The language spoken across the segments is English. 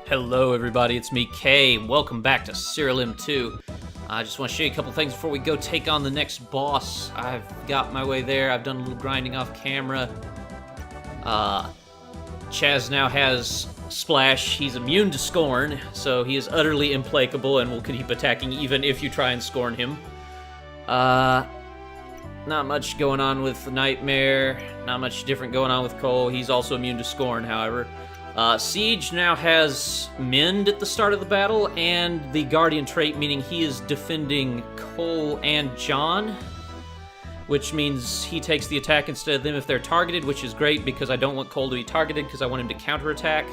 Hello everybody, it's me, Kay, and welcome back to Siralim 2. I just want to show you a couple things before we go take on the next boss. I've got my way there, I've done a little grinding off camera. Chaz now has Splash. He's immune to Scorn, so he is utterly implacable and will keep attacking even if you try and scorn him. Not much going on with Nightmare, not much different going on with Cole. He's also immune to Scorn, however. Siege now has Mend at the start of the battle, and the Guardian trait, meaning he is defending Cole and John, which means he takes the attack instead of them if they're targeted, which is great because I don't want Cole to be targeted because I want him to counterattack,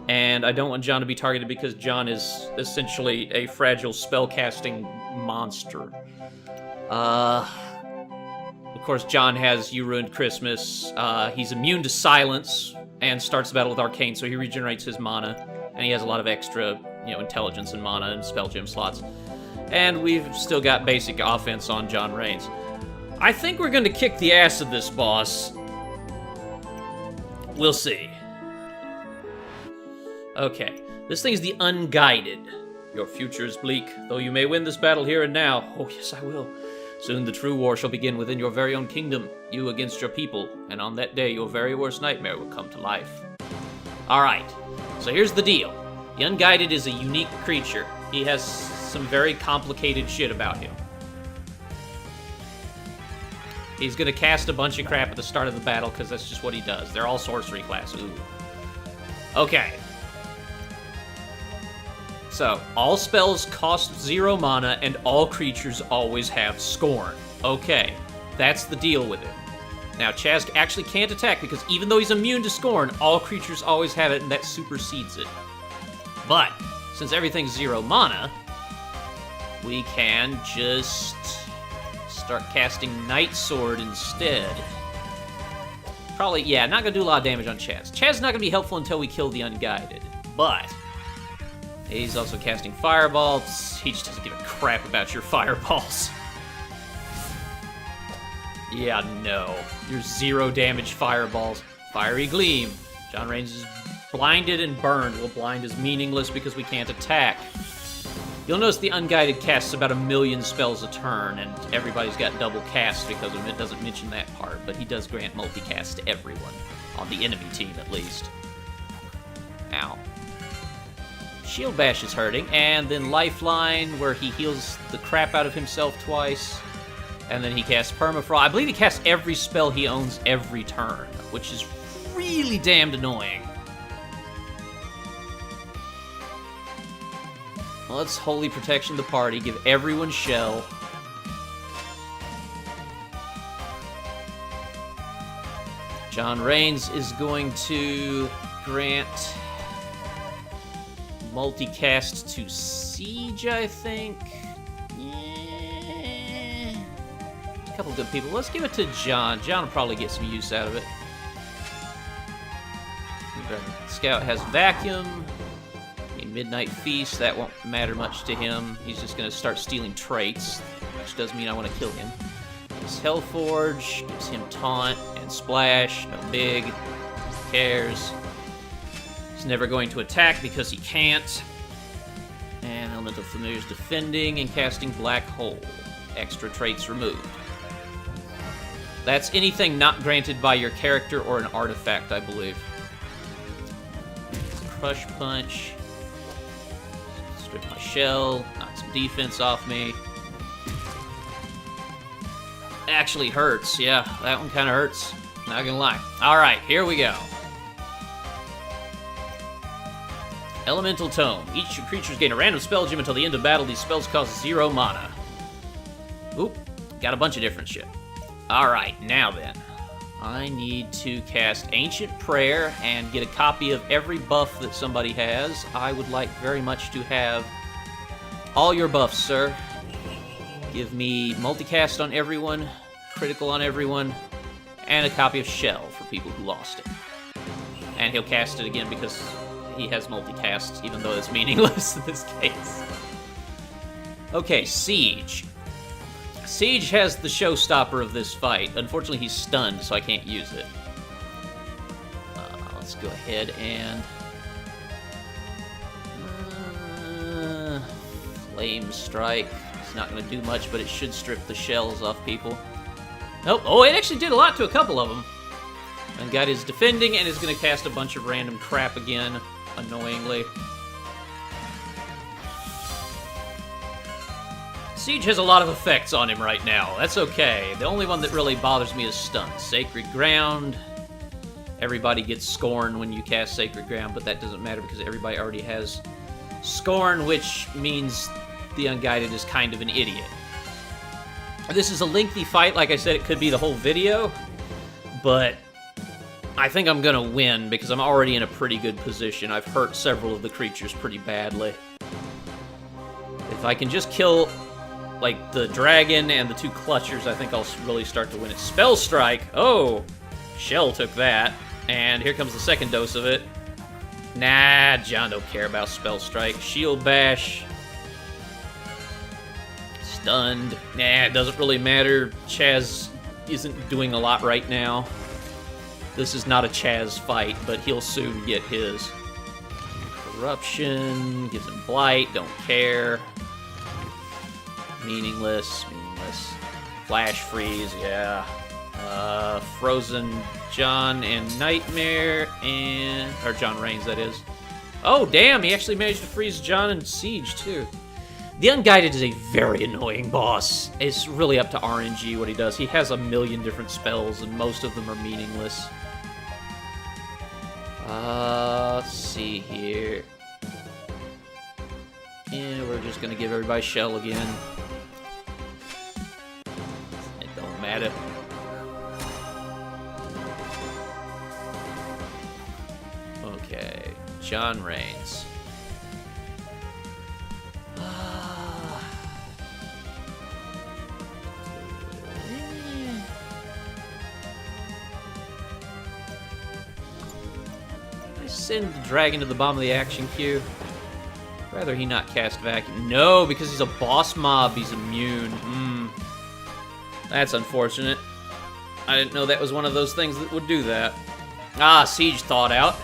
and I don't want John to be targeted because John is essentially a fragile spellcasting monster. Of course, John has You Ruined Christmas. He's immune to Silence, and starts the battle with Arcane, so he regenerates his mana, and he has a lot of extra, intelligence and mana and spell gem slots. And we've still got basic offense on John Rains. I think we're gonna kick the ass of this boss. We'll see. Okay, this thing is the Unguided. Your future is bleak, though you may win this battle here and now. Oh yes, I will. Soon the true war shall begin within your very own kingdom, you against your people, and on that day your very worst nightmare will come to life. Alright, so here's the deal. The Unguided is a unique creature. He has some very complicated shit about him. He's gonna cast a bunch of crap at the start of the battle, because that's just what he does. They're all sorcery class, ooh. Okay. So, all spells cost 0 mana, and all creatures always have Scorn. Okay, that's the deal with it. Now, Chaz actually can't attack, because even though he's immune to Scorn, all creatures always have it, and that supersedes it. But, since everything's 0 mana, we can just start casting Night Sword instead. Probably, yeah, not gonna do a lot of damage on Chaz. Chaz's not gonna be helpful until we kill the Unguided, but he's also casting fireballs. He just doesn't give a crap about your fireballs. Yeah, no. Your 0 damage fireballs. Fiery Gleam. John Rains is blinded and burned. Well, blind is meaningless because we can't attack. You'll notice the Unguided casts about 1,000,000 spells a turn, and everybody's got double cast because of him. It doesn't mention that part, but he does grant multicast to everyone. On the enemy team, at least. Ow. Shield Bash is hurting, and then Lifeline, where he heals the crap out of himself twice, and then he casts Permafrost. I believe he casts every spell he owns every turn, which is really damned annoying. Well, let's Holy Protection the party, give everyone Shell. John Rains is going to grant multicast to Siege, I think. Yeah. A couple good people. Let's give it to John. John will probably get some use out of it. Scout has Vacuum. Midnight Feast, that won't matter much to him. He's just going to start stealing traits, which does mean I want to kill him. This Hellforge gives him Taunt and Splash, no big, who cares. He's never going to attack because he can't. And Elemental Familiar's defending and casting Black Hole. Extra traits removed. That's anything not granted by your character or an artifact, I believe. Crush Punch. Strip my shell, knock some defense off me. Actually hurts, yeah, that one kind of hurts. Not gonna lie. Alright, here we go. Elemental Tome. Each creatures gain a random spell gem until the end of battle. These spells cost 0 mana. Oop, got a bunch of different shit. Alright, now then. I need to cast Ancient Prayer and get a copy of every buff that somebody has. I would like very much to have all your buffs, sir. Give me multicast on everyone, critical on everyone, and a copy of Shell for people who lost it. And he'll cast it again because he has multicast, even though it's meaningless in this case. Okay, Siege. Siege has the showstopper of this fight. Unfortunately, he's stunned, so I can't use it. Let's go ahead and Flame Strike. It's not going to do much, but it should strip the shells off people. Nope. Oh, it actually did a lot to a couple of them. Unguided is defending and is going to cast a bunch of random crap again, annoyingly. Siege has a lot of effects on him right now. That's okay. The only one that really bothers me is stun. Sacred Ground. Everybody gets Scorn when you cast Sacred Ground, but that doesn't matter because everybody already has Scorn, which means the Unguided is kind of an idiot. This is a lengthy fight. Like I said, it could be the whole video, but I think I'm gonna win because I'm already in a pretty good position. I've hurt several of the creatures pretty badly. If I can just kill, like, the dragon and the 2 clutchers, I think I'll really start to win it. Spell Strike! Oh! Shell took that. And here comes the second dose of it. Nah, John don't care about Spell Strike. Shield Bash. Stunned. Nah, it doesn't really matter. Chaz isn't doing a lot right now. This is not a Chaz fight, but he'll soon get his. Corruption. Gives him Blight. Don't care. Meaningless. Flash Freeze, yeah. Frozen John and Nightmare, or John Reigns, that is. Oh, damn, he actually managed to freeze John and Siege, too. The Unguided is a very annoying boss. It's really up to RNG what he does. He has a million different spells, and most of them are meaningless. Let's see here. Yeah, we're just gonna give everybody Shell again. It don't matter. Okay, John Reigns. I send the dragon to the bottom of the action queue. Rather he not cast Vacuum. No, because he's a boss mob, he's immune. That's unfortunate. I didn't know that was one of those things that would do that. Ah, Siege thawed out.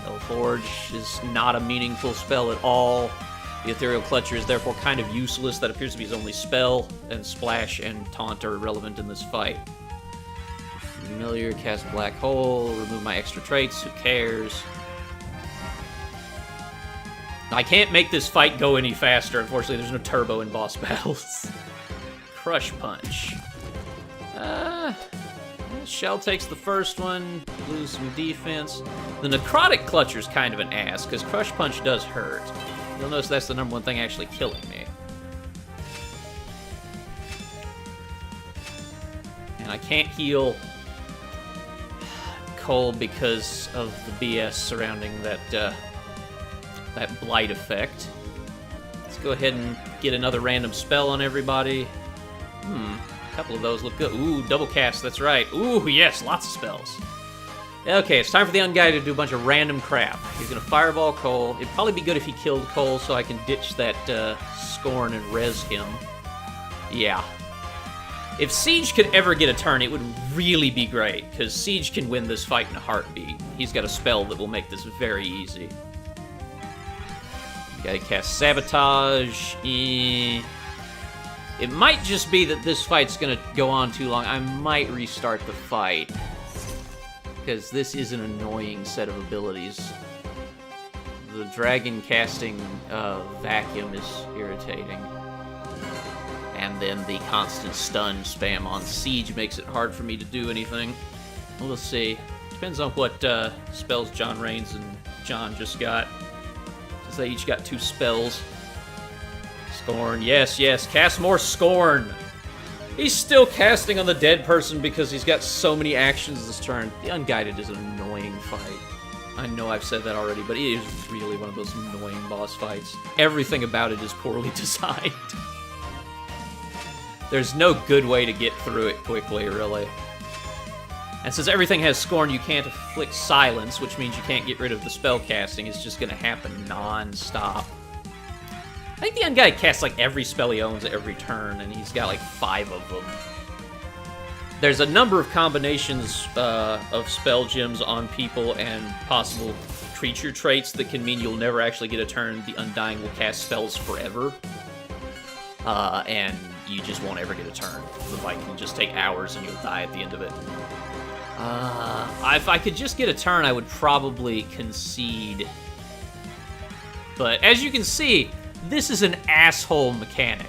Hellforge is not a meaningful spell at all. The Ethereal Clutcher is therefore kind of useless. That appears to be his only spell, and Splash and Taunt are irrelevant in this fight. Familiar, cast Black Hole, remove my extra traits, who cares? I can't make this fight go any faster. Unfortunately, there's no turbo in boss battles. Crush Punch. Shell takes the first one, lose some defense. The Necrotic Clutcher's kind of an ass, because Crush Punch does hurt. You'll notice that's the number one thing actually killing me. And I can't heal Cole because of the BS surrounding that that Blight effect. Let's go ahead and get another random spell on everybody. A couple of those look good. Ooh, double cast, that's right. Ooh, yes, lots of spells. Okay, it's time for the Unguided to do a bunch of random crap. He's gonna Fireball Cole. It'd probably be good if he killed Cole so I can ditch that Scorn and res him. Yeah. If Siege could ever get a turn, it would really be great, because Siege can win this fight in a heartbeat. He's got a spell that will make this very easy. Gotta cast Sabotage. It might just be that this fight's gonna go on too long. I might restart the fight, because this is an annoying set of abilities. The dragon casting Vacuum is irritating. And then the constant stun spam on Siege makes it hard for me to do anything. Well, let's see. Depends on what spells John Reigns and John just got. Since they each got 2 spells. Scorn, yes, yes, cast more Scorn! He's still casting on the dead person because he's got so many actions this turn. The Unguided is an annoying fight. I know I've said that already, but it is really one of those annoying boss fights. Everything about it is poorly designed. There's no good way to get through it quickly, really. And since everything has Scorn, you can't afflict Silence, which means you can't get rid of the spell casting. It's just gonna happen non-stop. I think the Unguided casts like every spell he owns every turn, and he's got like 5 of them. There's a number of combinations of spell gems on people and possible creature traits that can mean you'll never actually get a turn. The Undying will cast spells forever. and you just won't ever get a turn. The fight can just take hours and you'll die at the end of it. If I could just get a turn, I would probably concede. But as you can see, this is an asshole mechanic.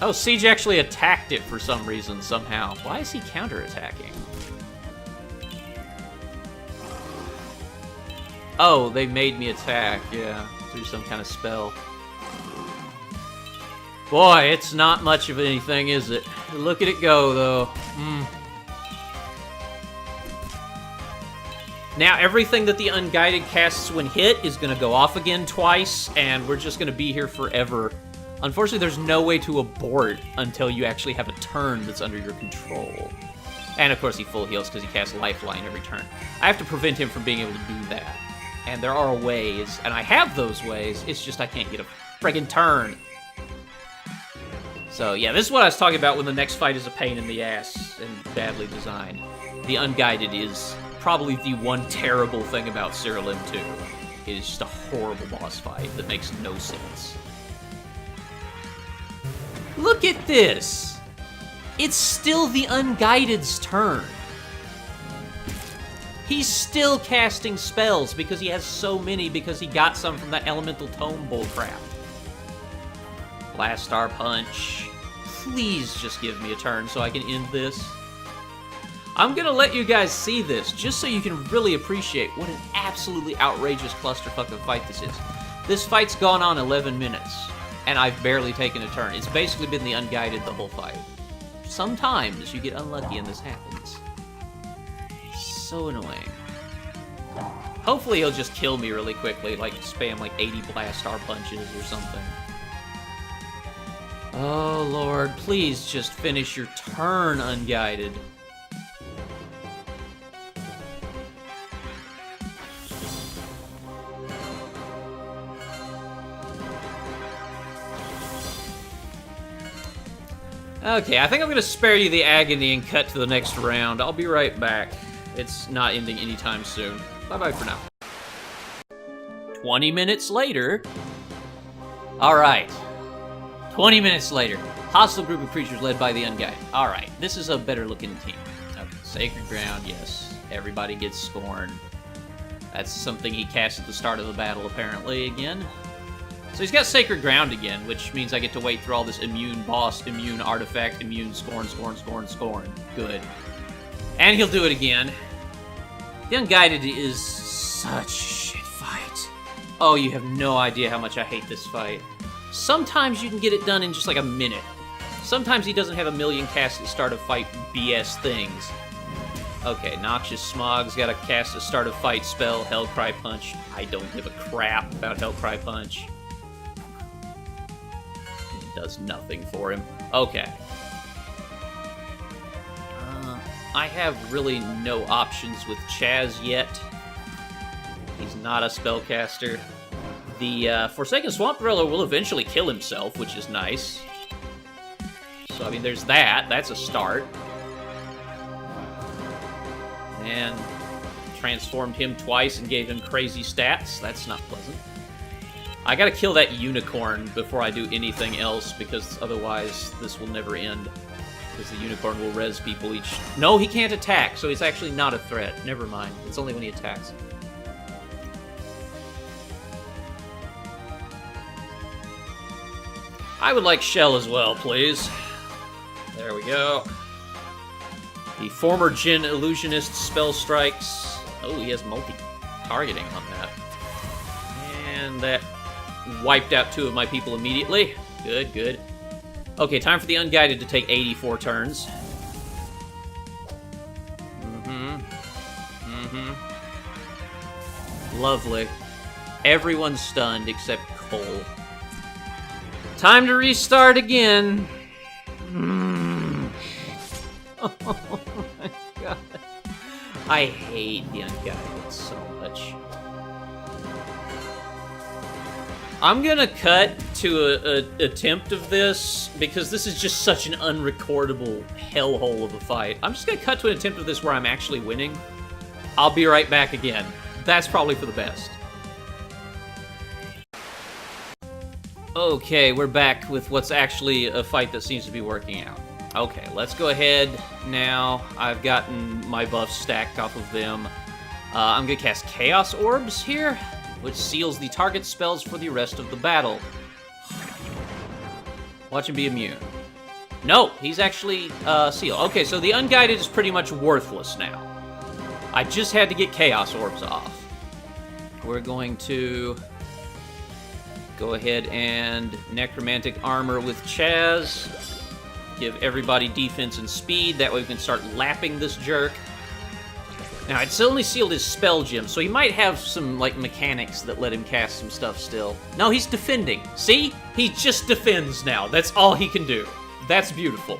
Oh, Siege actually attacked it for some reason, somehow. Why is he counterattacking? Oh, they made me attack, yeah, through some kind of spell. Boy, it's not much of anything, is it? Look at it go, though. Now, everything that the Unguided casts when hit is going to go off again twice, and we're just going to be here forever. Unfortunately, there's no way to abort until you actually have a turn that's under your control. And, of course, he full heals because he casts Lifeline every turn. I have to prevent him from being able to do that. And there are ways, and I have those ways, it's just I can't get a friggin' turn. So, yeah, this is what I was talking about when the next fight is a pain in the ass and badly designed. The Unguided is probably the one terrible thing about Siralim 2. It is just a horrible boss fight that makes no sense. Look at this! It's still the Unguided's turn. He's still casting spells because he has so many because he got some from that Elemental Tome bullcrap. Blast Star Punch. Please just give me a turn so I can end this. I'm gonna let you guys see this just so you can really appreciate what an absolutely outrageous clusterfuck of fight this is. This fight's gone on 11 minutes, and I've barely taken a turn. It's basically been the Unguided the whole fight. Sometimes you get unlucky and this happens. So annoying. Hopefully he'll just kill me really quickly, like spam like 80 Blast Star Punches or something. Oh lord, please just finish your turn, Unguided. Okay, I think I'm going to spare you the agony and cut to the next round. I'll be right back. It's not ending anytime soon. Bye-bye for now. 20 minutes later. Alright. 20 minutes later. Hostile group of creatures led by the Unguided. Alright, this is a better looking team. Okay, Sacred Ground, yes. Everybody gets scorned. That's something he cast at the start of the battle, apparently, again. So he's got Sacred Ground again, which means I get to wait through all this immune boss, immune artifact, immune scorn. Good. And he'll do it again. The Unguided is such a shit fight. Oh, you have no idea how much I hate this fight. Sometimes you can get it done in just like a minute. Sometimes he doesn't have a million casts at the start of fight BS things. Okay, Noxious Smog's got a cast at start of fight spell, Hellcry Punch. I don't give a crap about Hellcry Punch. It does nothing for him. Okay. I have really no options with Chaz yet. He's not a spellcaster. The Forsaken Swamp Dweller will eventually kill himself, which is nice. So, I mean, there's that. That's a start. And transformed him twice and gave him crazy stats. That's not pleasant. I gotta kill that unicorn before I do anything else, because otherwise this will never end. Because the unicorn will res people each... No, he can't attack, so he's actually not a threat. Never mind. It's only when he attacks. I would like Shell as well, please. There we go. The former Jinn Illusionist spell strikes. Oh, he has multi-targeting on that. And that wiped out 2 of my people immediately. Good, good. Okay, time for the Unguided to take 84 turns. Lovely. Everyone's stunned except Cole. Time to restart again. Oh my god. I hate the Unguided so much. I'm gonna cut to an attempt of this, because this is just such an unrecordable hellhole of a fight. I'm just gonna cut to an attempt of this where I'm actually winning. I'll be right back again. That's probably for the best. Okay, we're back with what's actually a fight that seems to be working out. Okay, let's go ahead now. I've gotten my buffs stacked off of them. I'm gonna cast Chaos Orbs here, which seals the target spells for the rest of the battle. Watch him be immune. No, he's actually sealed. Okay, so the Unguided is pretty much worthless now. I just had to get Chaos Orbs off. We're going to go ahead and Necromantic Armor with Chaz. Give everybody defense and speed. That way we can start lapping this jerk. Now, it's only sealed his spell gem, so he might have some, like, mechanics that let him cast some stuff still. No, he's defending. See? He just defends now. That's all he can do. That's beautiful.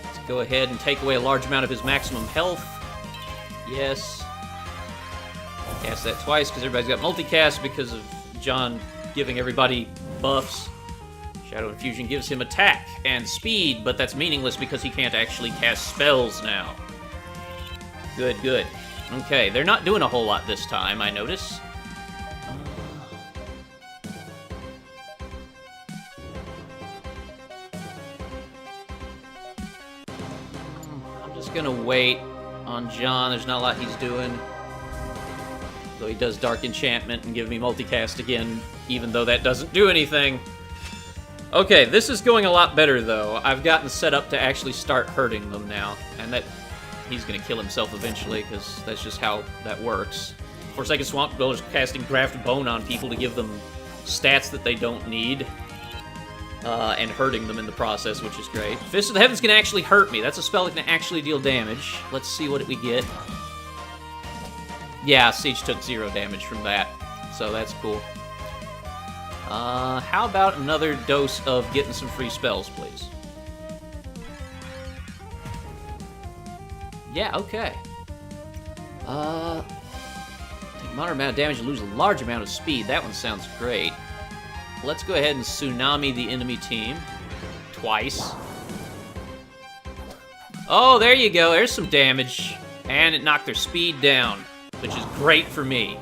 Let's go ahead and take away a large amount of his maximum health. Yes. Cast that twice, because everybody's got multicast because of John giving everybody buffs. Shadow Infusion gives him attack and speed, but that's meaningless because he can't actually cast spells now. Good, good. Okay, they're not doing a whole lot this time, I notice. I'm just gonna wait on John. There's not a lot he's doing. Though he does Dark Enchantment and give me multicast again, even though that doesn't do anything. Okay, this is going a lot better, though. I've gotten set up to actually start hurting them now. And that he's going to kill himself eventually, because that's just how that works. Forsaken Swamp Dweller is casting Graft Bone on people to give them stats that they don't need. And hurting them in the process, which is great. Fist of the Heavens can actually hurt me. That's a spell that can actually deal damage. Let's see what we get. Yeah, Siege took 0 damage from that, so that's cool. How about another dose of getting some free spells, please? Yeah, okay. Take a moderate amount of damage and lose a large amount of speed. That one sounds great. Let's go ahead and Tsunami the enemy team. Twice. Oh, there you go. There's some damage. And it knocked their speed down, which is great for me.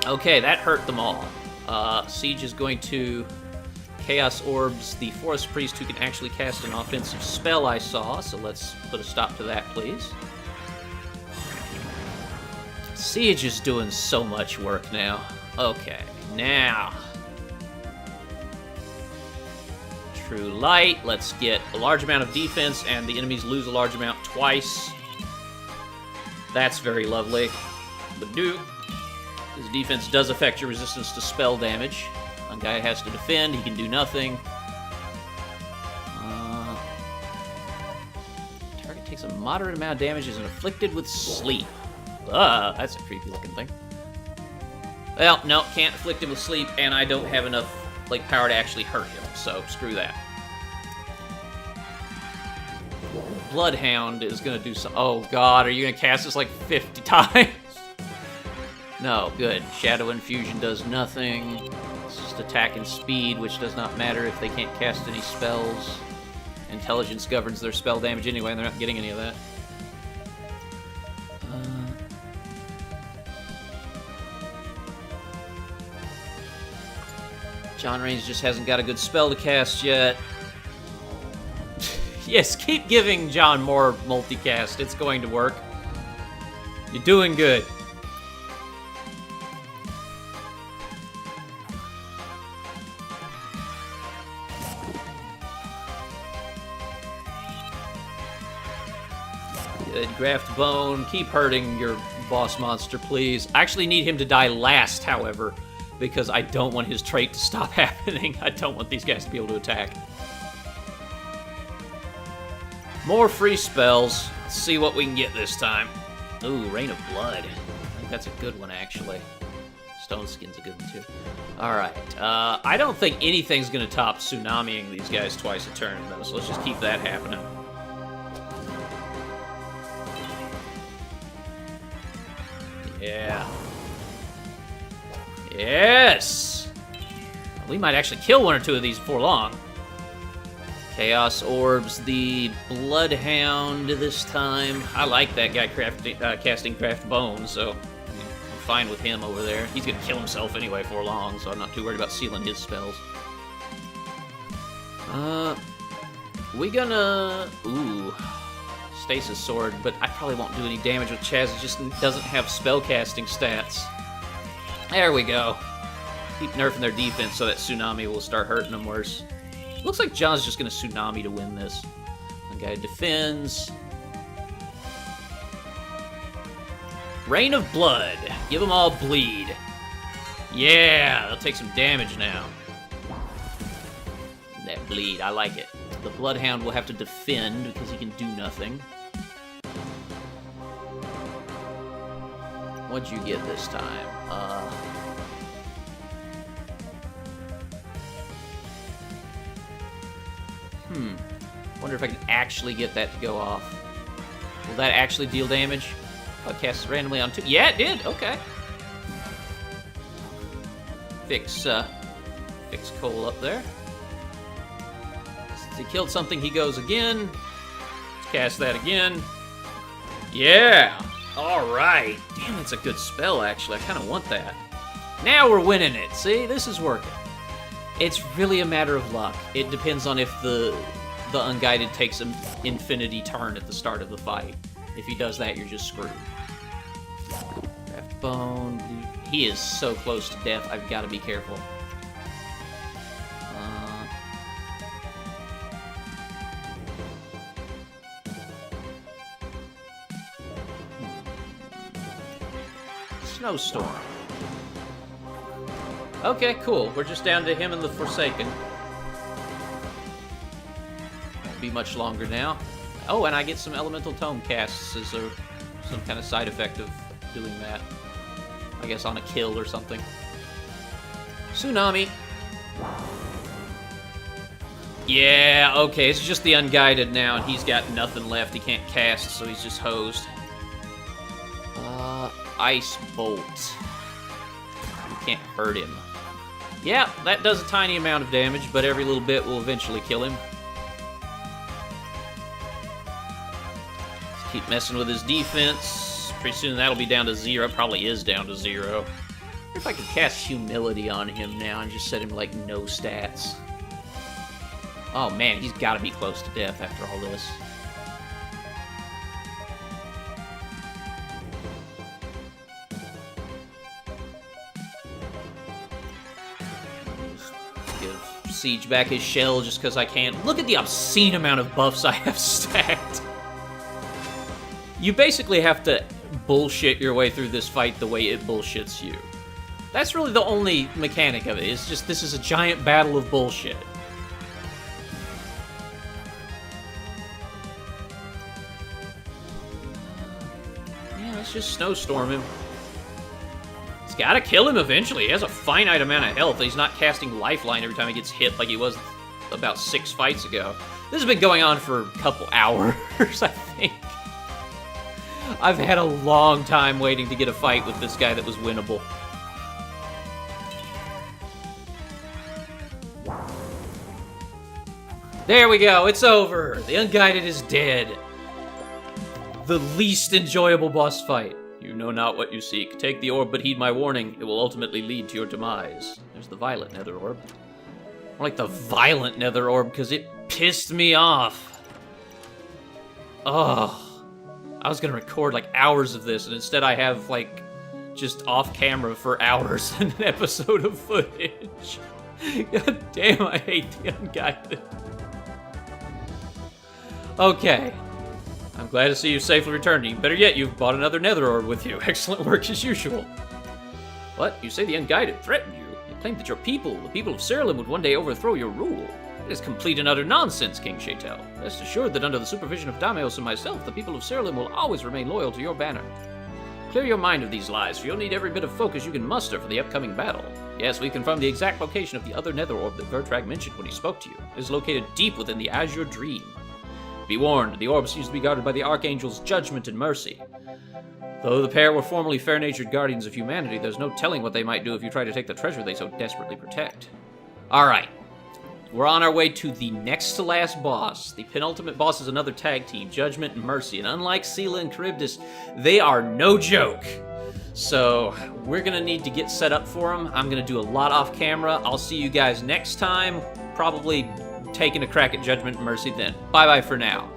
Okay, that hurt them all. Siege is going to Chaos Orbs the Forest Priest, who can actually cast an offensive spell I saw, so let's put a stop to that, please. Siege is doing so much work now. Okay, now. True Light, let's get a large amount of defense, and the enemies lose a large amount twice. That's very lovely. Badoo. His defense does affect your resistance to spell damage. One guy has to defend, he can do nothing. Target takes a moderate amount of damage, is afflicted with sleep. That's a creepy looking thing. Well, no, can't afflict him with sleep, and I don't have enough like power to actually hurt him, so screw that. Bloodhound is gonna do some. Oh god, are you gonna cast this like 50 times? No, good. Shadow Infusion does nothing. It's just attack and speed, which does not matter if they can't cast any spells. Intelligence governs their spell damage anyway, and they're not getting any of that. John Raines just hasn't got a good spell to cast yet. Yes, keep giving John more multicast. It's going to work. You're doing good. Good. Graft Bone. Keep hurting your boss monster, please. I actually need him to die last, however, because I don't want his trait to stop happening. I don't want these guys to be able to attack. More free spells. Let's see what we can get this time. Ooh, Rain of Blood. I think that's a good one, actually. Stone Skin's a good one, too. Alright. I don't think anything's going to top Tsunamiing these guys twice a turn, though, so let's just keep that happening. Yeah. Yes! We might actually kill one or two of these before long. Chaos Orbs, the Bloodhound this time. I like that guy casting Craft Bone, so I'm fine with him over there. He's gonna kill himself anyway for long, so I'm not too worried about sealing his spells. We gonna... Ooh. Stasis Sword, but I probably won't do any damage with Chaz. It just doesn't have spellcasting stats. There we go. Keep nerfing their defense so that Tsunami will start hurting them worse. Looks like John's just gonna Tsunami to win this. The guy defends. Rain of Blood. Give them all bleed. Yeah, they'll take some damage now. That bleed, I like it. The Bloodhound will have to defend because he can do nothing. What'd you get this time? Wonder if I can actually get that to go off. Will that actually deal damage? Oh, it casts randomly on 2. Yeah, it did. Okay. Fix Cole up there. Since he killed something, he goes again. Let's cast that again. Yeah. All right. Damn, that's a good spell, actually. I kind of want that. Now we're winning it. See, this is working. It's really a matter of luck. It depends on if the Unguided takes an infinity turn at the start of the fight. If he does that, you're just screwed. Craft Bone. He is so close to death. I've got to be careful. Snowstorm. Okay, cool. We're just down to him and the Forsaken. Won't be much longer now. Oh, and I get some Elemental Tome casts as some kind of side effect of doing that. I guess on a kill or something. Tsunami. Yeah, okay, it's just the Unguided now, and he's got nothing left. He can't cast, so he's just hosed. Ice Bolt. You can't hurt him. Yeah, that does a tiny amount of damage, but every little bit will eventually kill him. Let's keep messing with his defense. Pretty soon that'll be down to 0. Probably is down to 0. I wonder if I could cast Humility on him now and just set him, like, no stats. Oh, man, he's got to be close to death after all this. Siege back his shell just because I can. Look at the obscene amount of buffs I have stacked. You basically have to bullshit your way through this fight the way it bullshits you. That's really the only mechanic of it. It's just this is a giant battle of bullshit. Yeah, let's just snowstorm him. It's gotta kill him eventually. He has a finite amount of health. He's not casting Lifeline every time he gets hit like he was about 6 fights ago. This has been going on for a couple hours, I think. I've had a long time waiting to get a fight with this guy that was winnable. There we go, it's over. The Unguided is dead. The least enjoyable boss fight. You know not what you seek. Take the orb, but heed my warning. It will ultimately lead to your demise. There's the Violet Nether Orb. I like the Violent Nether Orb because it pissed me off. Oh. I was going to record like hours of this, and instead I have like just off camera for hours an episode of footage. God damn, I hate the Unguided. Okay. I'm glad to see you safely returning. Better yet, you've brought another Nether Orb with you. Excellent work as usual. What? You say the Unguided threatened you? You claim that your people, the people of Siralim, would one day overthrow your rule. It is complete and utter nonsense, King Chay. Rest assured that under the supervision of Damios and myself, the people of Siralim will always remain loyal to your banner. Clear your mind of these lies, for you'll need every bit of focus you can muster for the upcoming battle. Yes, we confirmed the exact location of the other Nether Orb that Vertrag mentioned when he spoke to you. It is located deep within the Azure Dream. Be warned, the orb seems to be guarded by the Archangel's judgment and mercy. Though the pair were formerly fair-natured guardians of humanity, there's no telling what they might do if you try to take the treasure they so desperately protect. Alright. we're on our way to the next to last boss. The penultimate boss is another tag team, Judgment and Mercy. And unlike Sela and Charybdis, they are no joke. So we're going to need to get set up for them. I'm going to do a lot off camera. I'll see you guys next time. Probably taking a crack at Judgment and Mercy then. Bye-bye for now.